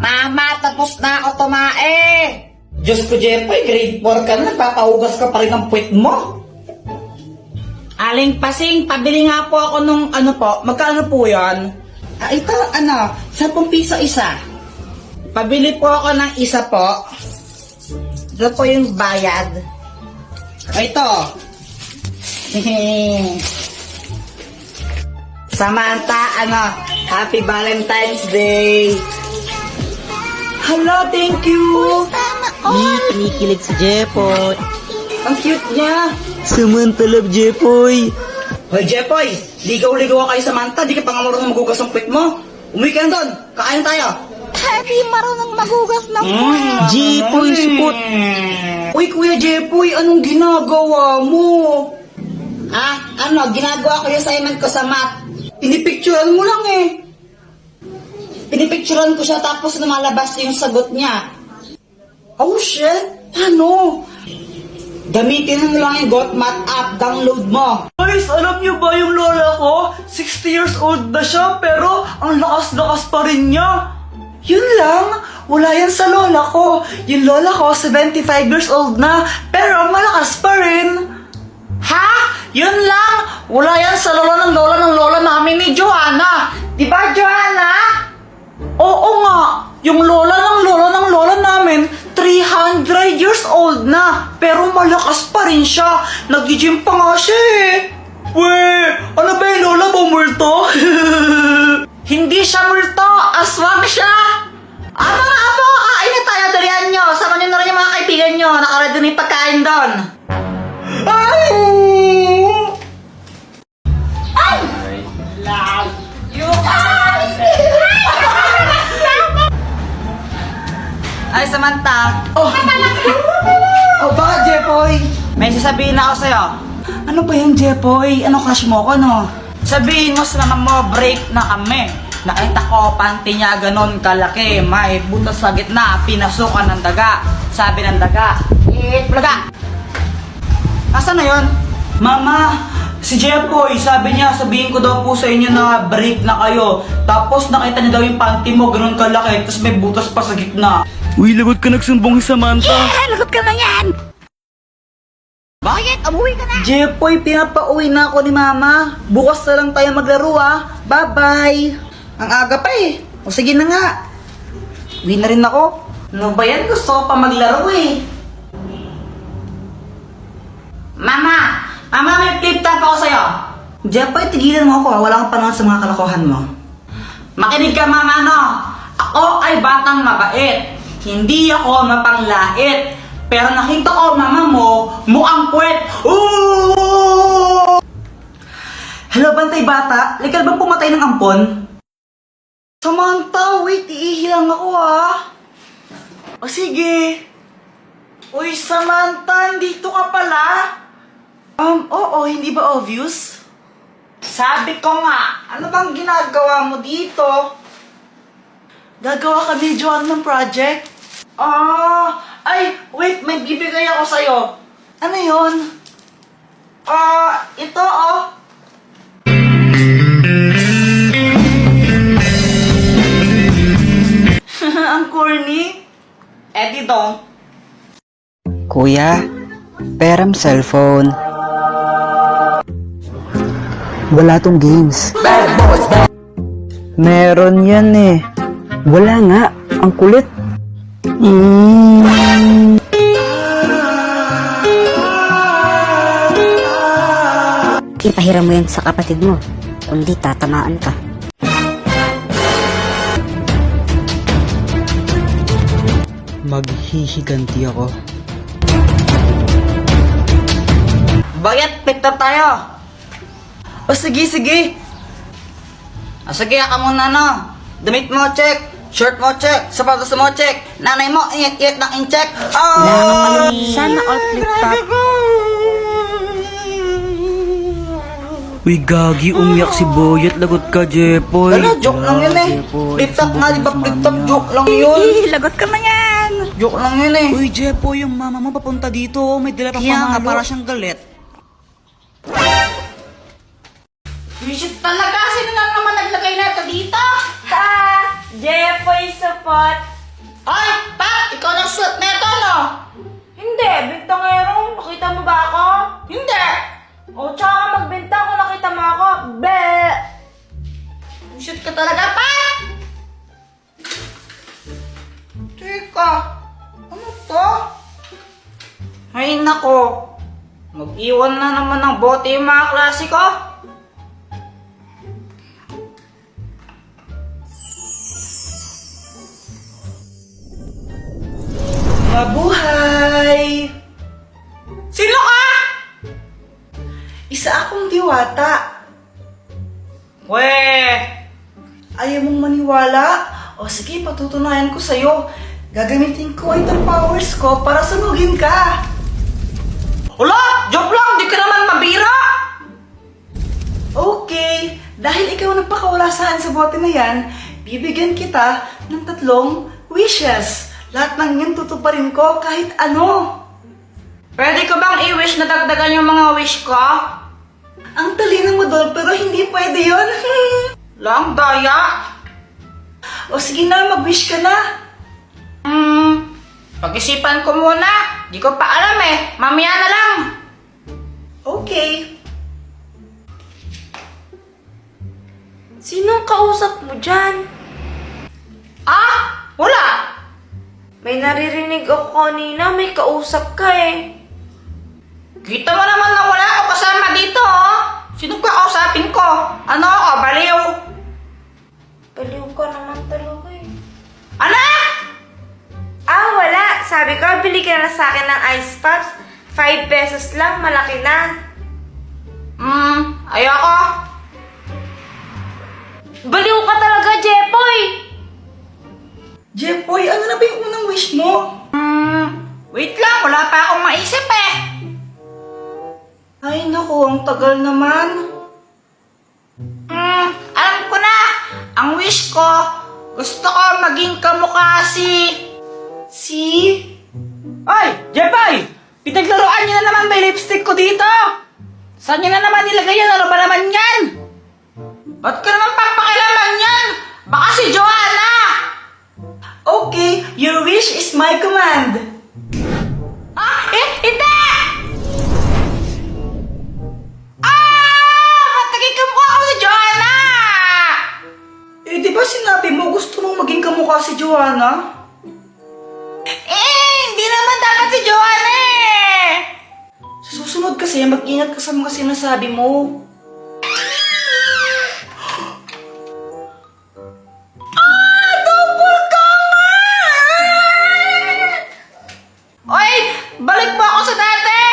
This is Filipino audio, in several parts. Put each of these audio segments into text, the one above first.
Mama, tapos na ako tumae. Diyos ko, Jepoy, grade 4 ka na, nagpapahugas ka pa rin ng puwit mo. Aling Pasing, pabili nga po ako nung magkano po yan? Ito, 10 piso isa. Pabili po ako ng isa po. Ito po yung bayad. Ito. Samantha, Happy Valentine's Day. Hello, thank you. Kinikilig si Jepoy. Ang cute niya. Samantha love Jepoy. Hoy, Jepoy, ligaw-ligaw kayo Samantha, di ka pa nga marunong magugas ng puwit mo. Umuwi ka na doon, kakain tayo. Hindi marunong magugas ng Jepoy, support. Uy, Kuya Jepoy, anong ginagawa mo? Ginagawa ko yung assignment ko sa math. Pinipicturean mo lang eh. Pinipicturean ko siya tapos lumalabas yung sagot niya. Oh shit, paano? Gamitin mo lang yung GotMath app, download mo. Guys, alam niyo ba yung lola ko? 60 years old na siya, pero ang lakas-lakas pa rin niya. Yun lang, wala yan sa lola ko. Yung lola ko, 75 years old na, pero malakas pa rin. Ha? Yun lang, wala yan sa lola ng lola namin ni Joanna. Di ba, Joanna? Oo nga, yung lola ng lola namin, 300 years old na, pero malakas pa rin siya. Nag-gym pa nga siya eh. Weh, ano ba yung lola mo, multo? Hindi siya multo, aswang siya. Mga apo, kain na tayo, dalihan nyo. Sama nyo na rin yung mga kaibigan nyo. Nakaredy na yung pagkain doon. Ay! Ay! Love you guys! Ay, Samantha. Bakit, Jepoy? May sasabihin na ako sa'yo. Ano ba yung Jepoy? Ano crush mo ko, no? Sabihin mo sa naman mo, break na kami. Nakita ko, panty niya ganon kalaki. May butas sa gitna, pinasukan ng daga. Sabi ng daga, plaga. Asa na yon? Mama, si Jepoy, sabi niya, sabihin ko daw po sa inyo na break na kayo. Tapos nakita niya daw yung panty mo, ganon kalaki. Tapos may butas pa sa gitna. Uy, lagot ka nagsumbong si Samantha. Lagot ka na yan! Bakit? Umuwi ka na! Jepoy, pinapauwi na ako ni Mama. Bukas na lang tayo maglaro ah. Bye-bye. Ang aga pa eh. O sige na nga. Uwi na rin ako. Ano ba yan? Gusto ko pa maglaro eh. Mama! Mama, may flip top ako sa'yo. Jepoy, tigilan mo ako. Wala kang panahon sa mga kalokohan mo. Makinig ka, Mama, no? Ako ay batang mabait. Hindi ako mapanglait. Pero nakita ko, Mama mo, mukhang puwet. Ooh! Hello, bantay bata. Legal bang pumatay ng ampon? Samantha, wait. Iihilang ako, ah. O sige. Uy, Samantha, dito ka pala? Oo, hindi ba obvious? Sabi ko nga, ano bang ginagawa mo dito? Gagawa kami, Joan, ng project. Ay, wait, may bibigay ako sa'yo. Ano yun? Ito, oh. Ang corny. Eddie dong. Kuya, peram cellphone. Wala tong games. Meron yan eh. Wala nga, ang kulit. Ipahiram mo yan sa kapatid mo. Kundi tatamaan ka. Maghihiganti ako. Bayat, pick up tayo. O sige, sige. Sige, ka muna, no. Damit mo, check. Shirt mo, check. Sapatos mo, check. Nanay mo, ingat-ingat ng in-check. Sana all flip top. Uy, gagi, umiyak si Boyet. Lagot ka, Jepoy. Wala, joke lang yun eh. Flip top nga, di ba? Flip top, joke lang yun. Lagot ka na yan! Joke lang yun eh. Uy, Jepoy, yung mama mo papunta dito. May dala pang Kaya nga, pamalo. para siyang galit. Visit talaga. Sino na naman naglagay na ito dito? Jepoy support Be! Shoot ka talaga pa! Teka, ano to? Ay nako, mag-iwan na naman ng bote yung mga klase ko. Mabuhay! Sino ka? Isa akong diwata. Weh! Ayaw mong maniwala? O sige, patutunayan ko sa'yo. Gagamitin ko itong powers ko para sunugin ka. Wala! Joke lang! Di ka naman mabira! Okay, dahil ikaw nagpakawala saan sa bote na yan, bibigyan kita ng 3 wishes. Lahat ng yan tutuparin ko kahit ano. Pwede ko bang i-wish na dagdagan yung mga wish ko? Ang talino mo doon, pero hindi pwede yun. Lang, daya! O sige na, mag-wish ka na. Pag-isipan ko muna. Di ko pa alam eh. Mamaya na lang. Okay. Sinong kausap mo dyan? Ah! Wala! May naririnig ako kanina, may kausap ka eh. Kita mo naman na wala ako kasama dito, oh. Sino kakausapin ko? Ano ako? Baliw? Baliw ka naman talaga eh. Ano? Ah, wala. Sabi ko, bili ka na sa akin ng ice pops. 5 pesos lang, malaki na. Ayoko. Baliw ka talaga, Jepoy! Jepoy, ano na ba yung unang wish mo? Wait lang. Wala pa akong maisip eh. Ay naku, ang tagal naman. Alam ko na. Ang wish ko, gusto ko maging kamukha si... Ay! Jepay! Pinaglaruan niyo na naman may lipstick ko dito! Saan niyo na naman nilagay yan? Ano ba naman yan? Ba't ka naman papakilaman yan? Baka si Joanna! Okay, your wish is my command. Ah! Hindi! Ba't naging kamukha ako si Joanna? Eh, di ba sinabi mo gusto mong maging kamukha si Joanna? Hindi naman dapat si Joanna eh! Sa susunod kasi, mag-ingat ka sa mga sinasabi mo. Oy! Balik mo ako sa dati!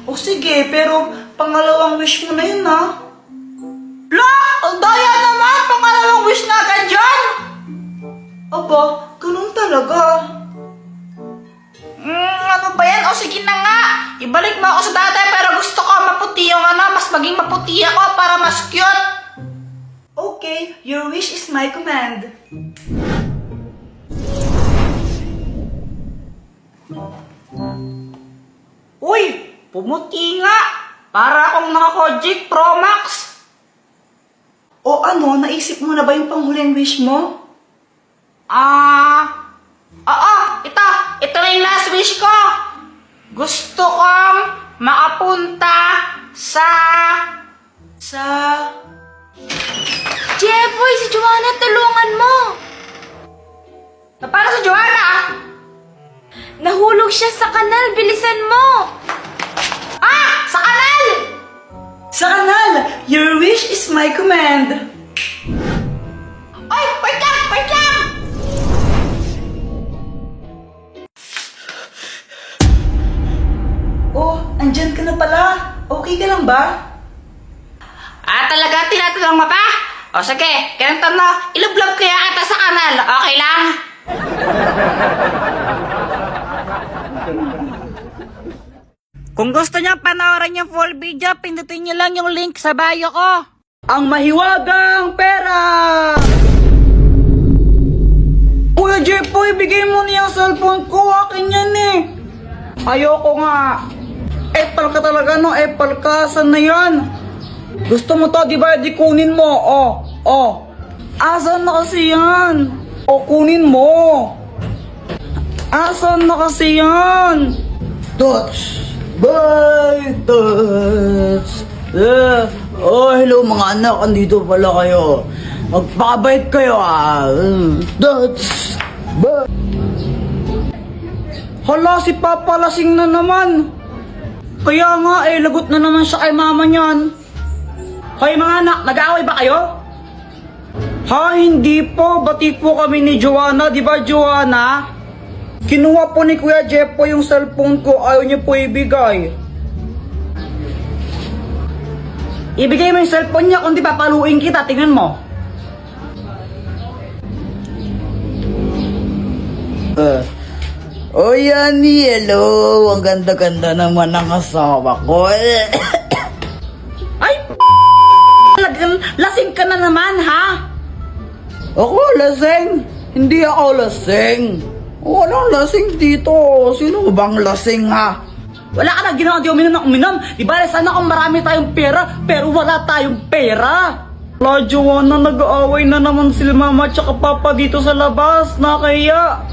O sige, pero pangalawang wish mo na yun, ha? La! Ang daya naman! Pangalawang wish na agad dyan! Aba, ganun talaga. Ano ba yan? O sige na nga! Ibalik mo ako sa dati pero gusto ko maputi yung mas maging maputi ako para mas cute! Okay, your wish is my command. Uy! Pumuti nga! Para akong naka-Kojic Pro Max! O ano, naisip mo na ba yung panghuling wish mo? Oo! Ito na yung last wish ko! Gusto kong makapunta sa... Jepoy, si Joanna, tulungan mo! Paano sa Joanna? Nahulog siya sa kanal, bilisan mo! Sa kanal! Sa kanal, your wish is my command. Ay! Wait lang! Wait lang! Oh, andyan ka na pala. Okay ka lang ba? Talaga tinatanong mo pa? O sige, ganito na. Ilublog kaya kita sa kanal. Okay lang? Kung gusto niyo panoorin yung full video, pindutin niyo lang yung link sa bio ko. Ang mahiwagang pera! Kuya Jepoy, bigay mo niya ang cellphone ko. Akin yan eh. Ayoko nga. Epal ka talaga, no? Epal ka. Saan na yan? Gusto mo to, di ba? Di kunin mo. Oh. Asan na kasi yan? O, kunin mo. Asan na kasi yan? Touch. Bye, touch. Oh, hello mga anak, andito pala kayo. Magpakabait kayo ah. That's... Hala, si Papa lasing na naman. Kaya nga lagot na naman siya kay mama niyan. Hoy mga anak, nag-aaway ba kayo? Ha, hindi po. Bati po kami ni Joanna, di ba Joanna? Kinuha po ni Kuya Jeff po yung cellphone ko, ayaw niya po ibigay. Ibigay mo yung cellphone niya, kundi papaluin kita, tingnan mo. Oh, Yani, hello. Ang ganda-ganda naman ng asawa ko. Ay, lasing ka na naman, ha? Ako lasing? Hindi ako lasing. Walang lasing dito. Sino bang lasing ha? Wala ka na ginawa, di uminom ng uminom. Di ba, sana kung marami tayong pera, pero wala tayong pera. La, Joanna, nag-aaway na naman sila mama at papa dito sa labas. Nakaya.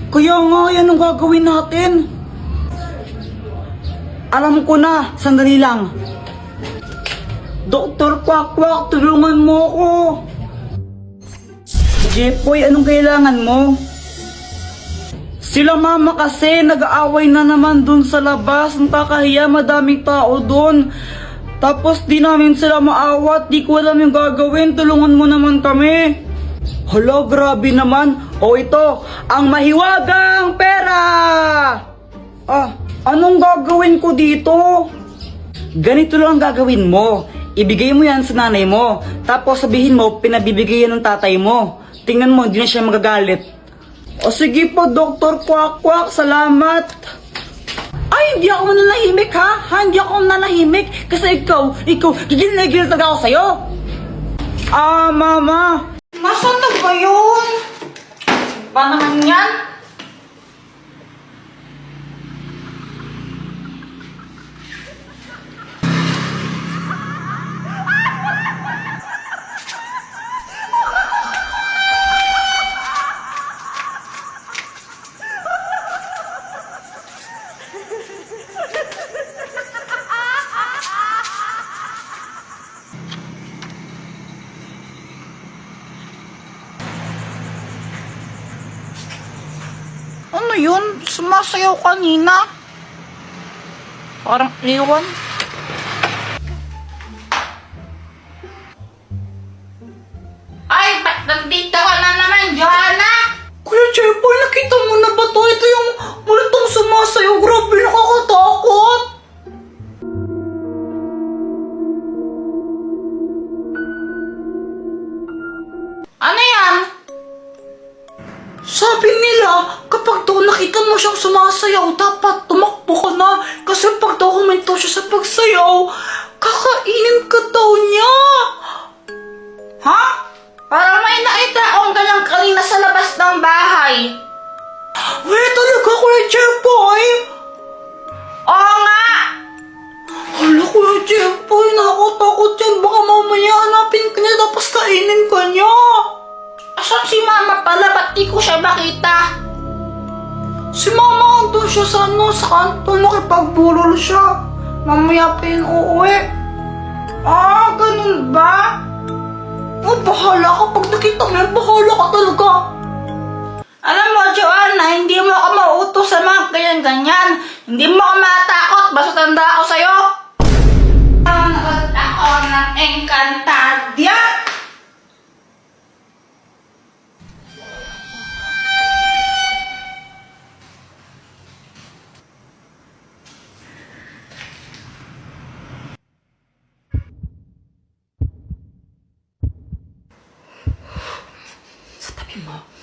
Kaya nga, yan ang gagawin natin. Alam ko na, sandali lang. Dr. Quack, tulungan mo ko. Jepoy, anong kailangan mo? Sila mama kasi nag-aaway na naman dun sa labas. Ang kakahiya, madaming tao dun. Tapos di namin sila maawat. Di ko alam yung gagawin. Tulungan mo naman kami. Hala, grabe naman. O ito, ang mahiwagang pera. Anong gagawin ko dito? Ganito lang ang gagawin mo. Ibigay mo yan sa nanay mo. Tapos sabihin mo, pinabibigay yan ng tatay mo. Tingnan mo, hindi na siya magagalit. O sige po, Dr. Quack, salamat. Ay, hindi ako nanahimik ha? Hindi ako nanahimik. Kasi ikaw, gigil na gigil talaga ako sa'yo. Mama. Nasaan na ba yun? Ba naman yan? Ano yun? Sumasayaw kanina. Parang iwan. Ay, ba't nandito ka na naman, Joanna? Kuya Jeffoy, nakita mo na ba to? Ito yung multong sumasayaw. Grabe, nakakatakot. Ano yan? Sabi nila, kapag daw nakita mo siyang sumasayaw, dapat tumakbo ka na. Kasi pag daw huminto siya sa pagsayaw, kakainin ka daw niya. Ha? Parang may nakita akong ganyan kanina sa labas ng bahay. Wait, talaga, Kuya Jeffoy? Oo nga. Hala, Kuya Jeffoy, nakakatakot yan. Baka mamaya hanapin ka niya tapos kainin ka niya. Asan si Mama pala? Ba't di ko siya makita? Si Mama andun siya sa kanto. Nakipagbulol siya. Mamaya pa yun uuwi. Ganun ba? Bahala ka. Pag nakita mo yan, bahala ka talaga. Alam mo, Joanna, hindi mo ako mauutos sa mga ganyan-ganyan. Hindi mo ako matakot. Basta tanda ako sa'yo. Nanood ako ng Encantadia. Sa tabi mo.